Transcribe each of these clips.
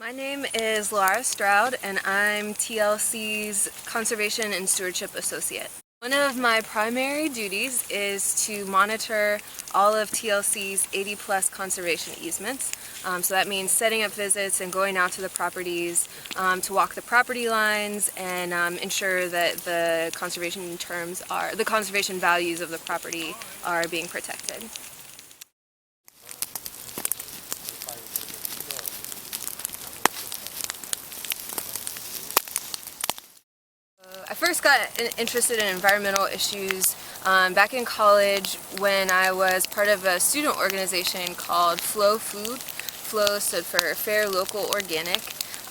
My name is Laura Stroud and I'm TLC's Conservation and Stewardship Associate. One of my primary duties is to monitor all of TLC's 80+ conservation easements. So that means setting up visits and going out to the properties to walk the property lines and ensure that the conservation values of the property are being protected. I first got interested in environmental issues back in college when I was part of a student organization called Flow Food. Flow stood for Fair, Local, Organic,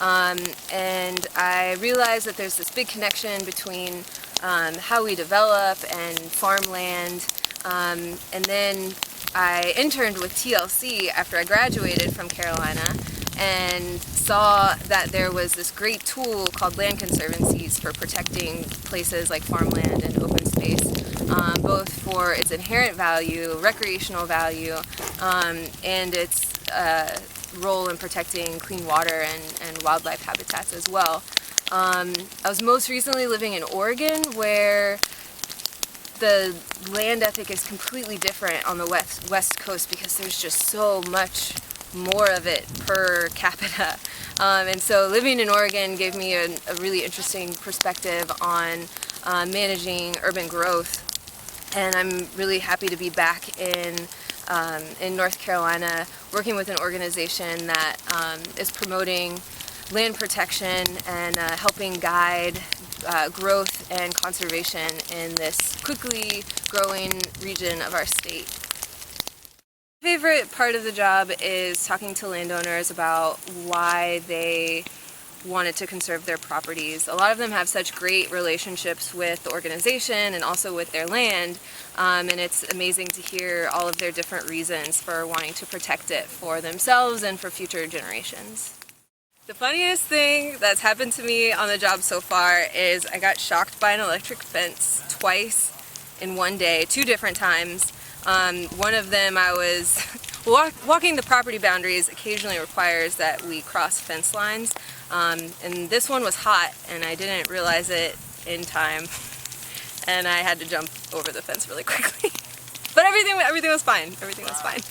and I realized that there's this big connection between how we develop and farmland, and then I interned with TLC after I graduated from Carolina and saw that there was this great tool called land conservancies for protecting places like farmland and open space, both for its inherent value, recreational value, and its role in protecting clean water and wildlife habitats as well. I was most recently living in Oregon, where the land ethic is completely different on the west coast because there's just so much more of it per capita. And so living in Oregon gave me a really interesting perspective on managing urban growth. And I'm really happy to be back in North Carolina working with an organization that is promoting land protection and helping guide growth and conservation in this quickly growing region of our state. My favorite part of the job is talking to landowners about why they wanted to conserve their properties. A lot of them have such great relationships with the organization and also with their land, and it's amazing to hear all of their different reasons for wanting to protect it for themselves and for future generations. The funniest thing that's happened to me on the job so far is I got shocked by an electric fence twice in one day, 2 different times. One of them I was walking the property boundaries occasionally requires that we cross fence lines, and this one was hot and I didn't realize it in time and I had to jump over the fence really quickly. But everything was fine. Everything was fine.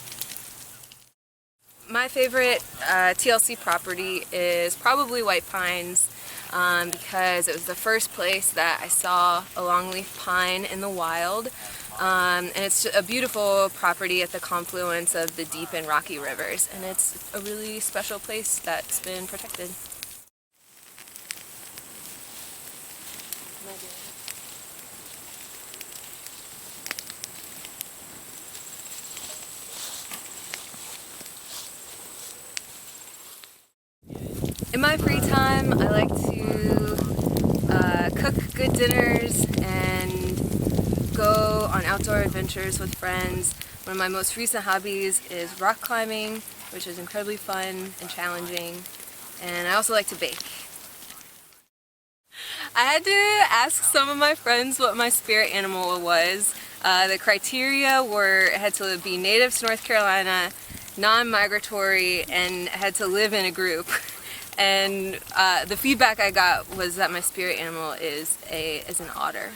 My favorite TLC property is probably White Pines because it was the first place that I saw a longleaf pine in the wild. And it's a beautiful property at the confluence of the deep and rocky rivers, and it's a really special place that's been protected. In my free time, I like to cook good dinners and go on outdoor adventures with friends. One of my most recent hobbies is rock climbing, which is incredibly fun and challenging, and I also like to bake. I had to ask some of my friends what my spirit animal was. The criteria were it had to be native to North Carolina, non-migratory, and had to live in a group. And the feedback I got was that my spirit animal is an otter.